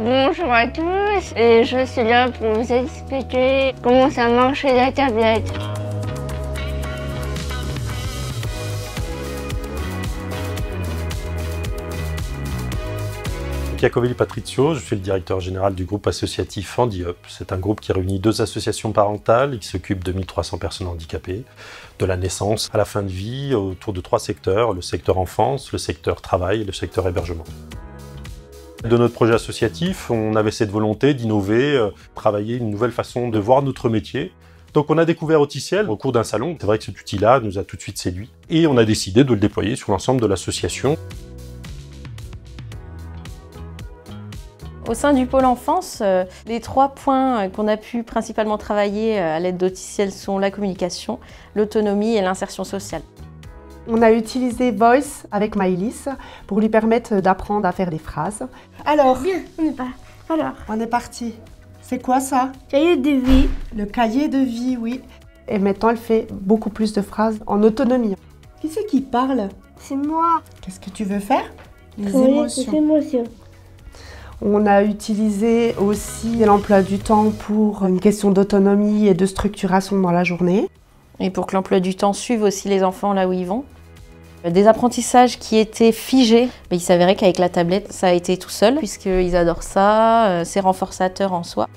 Bonjour à tous, et je suis là pour vous expliquer comment ça marche la tablette. Iacovelli Patrizio, je suis le directeur général du groupe associatif Handi-Up. C'est un groupe qui réunit 2 associations parentales et qui s'occupe de 1300 personnes handicapées, de la naissance à la fin de vie, autour de 3 secteurs, le secteur enfance, le secteur travail et le secteur hébergement. De notre projet associatif, on avait cette volonté d'innover, travailler une nouvelle façon de voir notre métier. Donc on a découvert Auticiel au cours d'un salon. C'est vrai que cet outil-là nous a tout de suite séduit. Et on a décidé de le déployer sur l'ensemble de l'association. Au sein du pôle enfance, les 3 points qu'on a pu principalement travailler à l'aide d'Auticiel sont la communication, l'autonomie et l'insertion sociale. On a utilisé Voice avec Maëlys pour lui permettre d'apprendre à faire des phrases. Alors, Bien, on est parti. C'est quoi ça? cahier de vie. Le cahier de vie, oui. Et maintenant, elle fait beaucoup plus de phrases en autonomie. Qui c'est qui parle? C'est moi. Qu'est-ce que tu veux faire? Les émotions. On a utilisé aussi l'emploi du temps pour une question d'autonomie et de structuration dans la journée. Et pour que l'emploi du temps suive aussi les enfants là où ils vont. Des apprentissages qui étaient figés, mais il s'avérait qu'avec la tablette, ça a été tout seul, puisqu'ils adorent ça, c'est renforçateur en soi.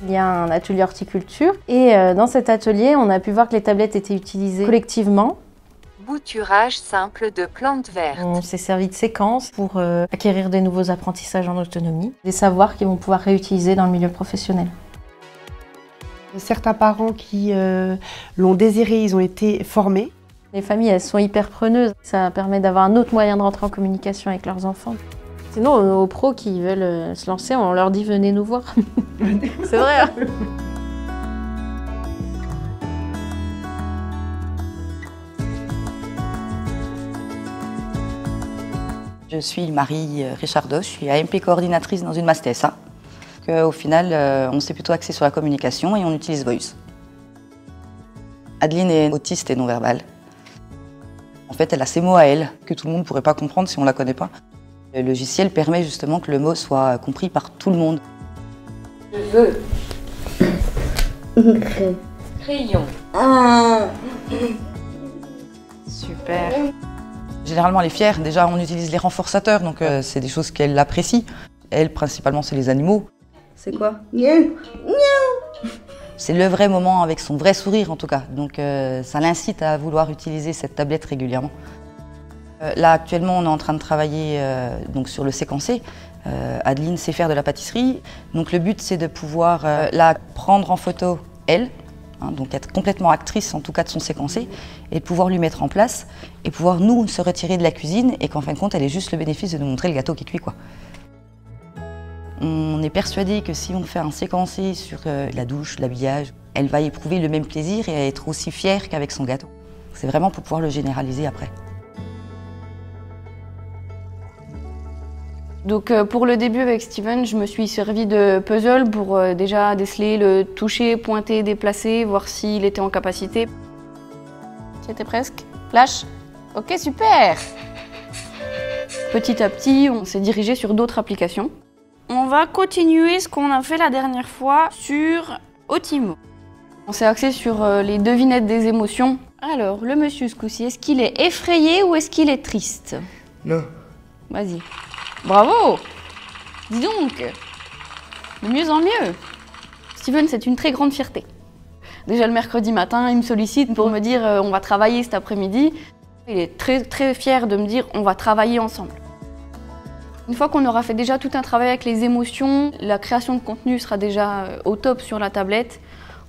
Il y a un atelier horticulture, et dans cet atelier, on a pu voir que les tablettes étaient utilisées collectivement. Bouturage simple de plantes vertes. On s'est servi de séquences pour acquérir des nouveaux apprentissages en autonomie, des savoirs qu'ils vont pouvoir réutiliser dans le milieu professionnel. Certains parents qui l'ont désiré, ils ont été formés. Les familles, elles sont hyper preneuses. Ça permet d'avoir un autre moyen de rentrer en communication avec leurs enfants. Sinon, aux pros qui veulent se lancer, on leur dit « venez nous voir ». C'est vrai, hein. Je suis Marie Richardos, je suis AMP coordinatrice dans une MAS-TSA. Au final, on s'est plutôt axé sur la communication et on utilise Voice. Adeline est autiste et non-verbale. En fait, elle a ses mots à elle, que tout le monde ne pourrait pas comprendre si on ne la connaît pas. Le logiciel permet justement que le mot soit compris par tout le monde. Je veux. Crayon. Super. Généralement, elle est fière. Déjà, on utilise les renforçateurs, donc c'est des choses qu'elle apprécie. Elle, principalement, c'est les animaux. C'est quoi? C'est le vrai moment avec son vrai sourire, en tout cas. Donc, ça l'incite à vouloir utiliser cette tablette régulièrement. Là, actuellement, on est en train de travailler donc sur le séquencé. Adeline sait faire de la pâtisserie. Donc, le but, c'est de pouvoir la prendre en photo, elle. Donc être complètement actrice en tout cas de son séquencé et pouvoir lui mettre en place et pouvoir nous se retirer de la cuisine et qu'en fin de compte elle ait juste le bénéfice de nous montrer le gâteau qui cuit quoi. On est persuadé que si on fait un séquencé sur la douche, l'habillage, elle va éprouver le même plaisir et être aussi fière qu'avec son gâteau. C'est vraiment pour pouvoir le généraliser après. Donc pour le début avec Steven, je me suis servi de puzzle pour déjà déceler le toucher, pointer, déplacer, voir s'il était en capacité. C'était presque. Flash. Ok, super. Petit à petit, on s'est dirigé sur d'autres applications. On va continuer ce qu'on a fait la dernière fois sur Otimo. On s'est axé sur les devinettes des émotions. Alors, le monsieur ce coup-ci, est-ce qu'il est effrayé ou est-ce qu'il est triste? Non. Vas-y. Bravo! Dis donc, de mieux en mieux. Steven, c'est une très grande fierté. Déjà le mercredi matin, il me sollicite pour me dire on va travailler cet après-midi. Il est très très fier de me dire on va travailler ensemble. Une fois qu'on aura fait déjà tout un travail avec les émotions, la création de contenu sera déjà au top sur la tablette.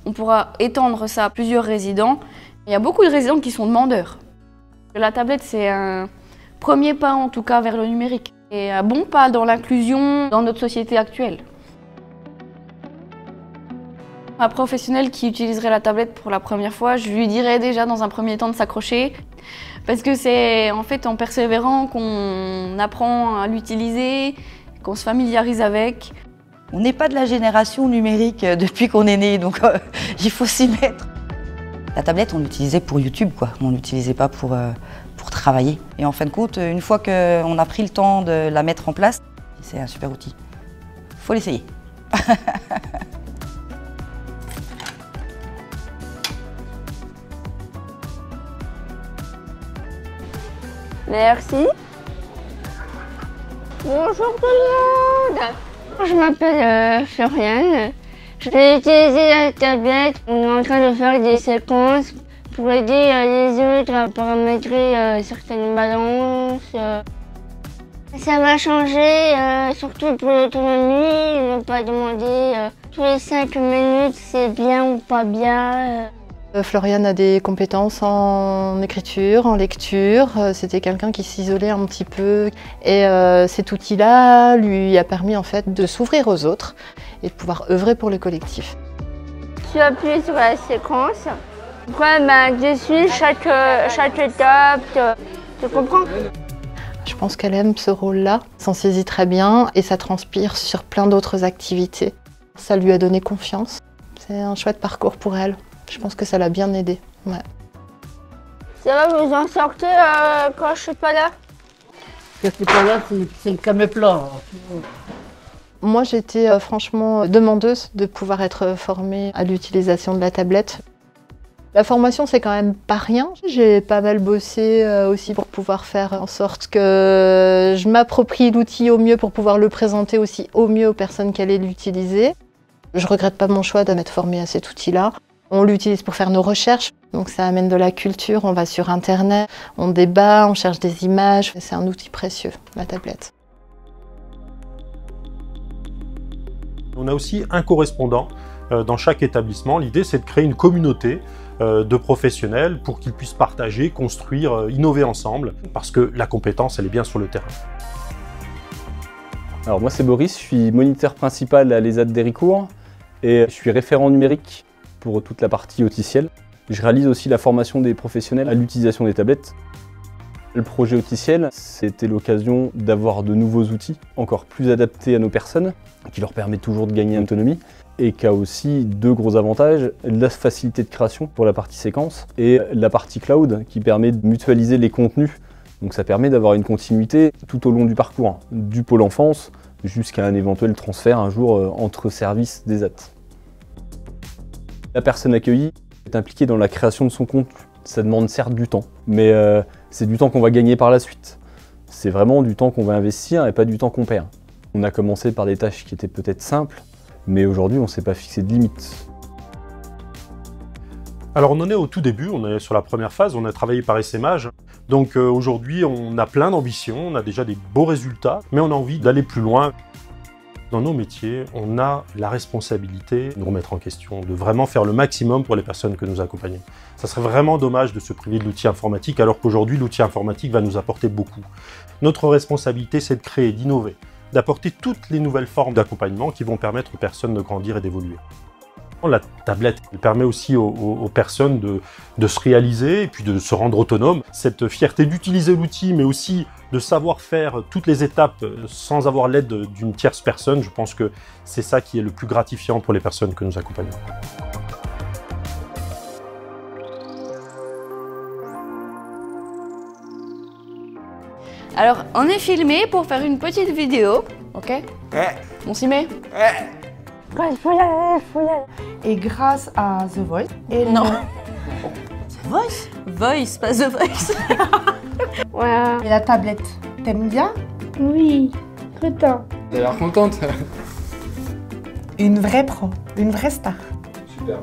On pourra étendre ça à plusieurs résidents. Il y a beaucoup de résidents qui sont demandeurs. La tablette, c'est un premier pas en tout cas vers le numérique. Et un bon pas dans l'inclusion dans notre société actuelle. Un professionnel qui utiliserait la tablette pour la première fois, je lui dirais déjà dans un premier temps de s'accrocher. Parce que c'est en fait en persévérant qu'on apprend à l'utiliser, qu'on se familiarise avec. On n'est pas de la génération numérique depuis qu'on est né, donc il faut s'y mettre. La tablette, on l'utilisait pour YouTube, quoi. On ne l'utilisait pas pour travailler. Et en fin de compte, une fois qu'on a pris le temps de la mettre en place, c'est un super outil. faut l'essayer. Merci. Bonjour tout le monde. Je m'appelle Floriane. Je vais utiliser la tablette. On est en train de faire des séquences pour aider les autres à paramétrer certaines balances. Ça va changer, surtout pour l'autonomie. Ne pas demander tous les 5 minutes c'est bien ou pas bien. Floriane a des compétences en écriture, en lecture. C'était quelqu'un qui s'isolait un petit peu. Et cet outil-là lui a permis en fait de s'ouvrir aux autres et de pouvoir œuvrer pour le collectif. Tu appuies sur la séquence. Après, dessus, chaque étape, tu comprends? Je pense qu'elle aime ce rôle-là, s'en saisit très bien et ça transpire sur plein d'autres activités. Ça lui a donné confiance. C'est un chouette parcours pour elle. Je pense que ça l'a bien aidée. Ouais. Ça va, vous en sortez quand je suis pas là? Quand je suis pas là, c'est le caméplan. Moi, j'étais franchement demandeuse de pouvoir être formée à l'utilisation de la tablette. La formation, c'est quand même pas rien. J'ai pas mal bossé aussi pour pouvoir faire en sorte que je m'approprie l'outil au mieux pour pouvoir le présenter aussi au mieux aux personnes qui allaient l'utiliser. Je regrette pas mon choix de m'être formée à cet outil-là. On l'utilise pour faire nos recherches, donc ça amène de la culture, on va sur internet, on débat, on cherche des images. C'est un outil précieux, la tablette. On a aussi un correspondant dans chaque établissement. L'idée, c'est de créer une communauté de professionnels pour qu'ils puissent partager, construire, innover ensemble, parce que la compétence, elle est bien sur le terrain. Alors moi, c'est Boris, je suis moniteur principal à l'ESAT d'Héricourt et je suis référent numérique pour toute la partie Auticiel. Je réalise aussi la formation des professionnels à l'utilisation des tablettes. Le projet Auticiel, c'était l'occasion d'avoir de nouveaux outils encore plus adaptés à nos personnes, qui leur permet toujours de gagner en autonomie, et qui a aussi deux gros avantages, la facilité de création pour la partie séquence, et la partie cloud, qui permet de mutualiser les contenus. Donc ça permet d'avoir une continuité tout au long du parcours, du pôle enfance jusqu'à un éventuel transfert un jour entre services d'ESAT. La personne accueillie est impliquée dans la création de son contenu. Ça demande certes du temps, mais c'est du temps qu'on va gagner par la suite. C'est vraiment du temps qu'on va investir et pas du temps qu'on perd. On a commencé par des tâches qui étaient peut-être simples, mais aujourd'hui on ne s'est pas fixé de limites. Alors on en est au tout début, on est sur la première phase, on a travaillé par essaimage. Donc aujourd'hui on a plein d'ambitions, on a déjà des beaux résultats, mais on a envie d'aller plus loin. Dans nos métiers, on a la responsabilité de nous remettre en question, de vraiment faire le maximum pour les personnes que nous accompagnons. Ça serait vraiment dommage de se priver de l'outil informatique alors qu'aujourd'hui l'outil informatique va nous apporter beaucoup. Notre responsabilité, c'est de créer, d'innover, d'apporter toutes les nouvelles formes d'accompagnement qui vont permettre aux personnes de grandir et d'évoluer. La tablette elle permet aussi aux personnes de se réaliser et puis de se rendre autonomes. Cette fierté d'utiliser l'outil, mais aussi de savoir faire toutes les étapes sans avoir l'aide d'une tierce personne, je pense que c'est ça qui est le plus gratifiant pour les personnes que nous accompagnons. Alors, on est filmé pour faire une petite vidéo, ok? On s'y met? Et grâce à The Voice... Non. The Voice? Voice, pas The Voice. Voilà. Et la tablette, t'aimes bien? Oui, content. Vous avez l'air contente. Une vraie pro, une vraie star. Super.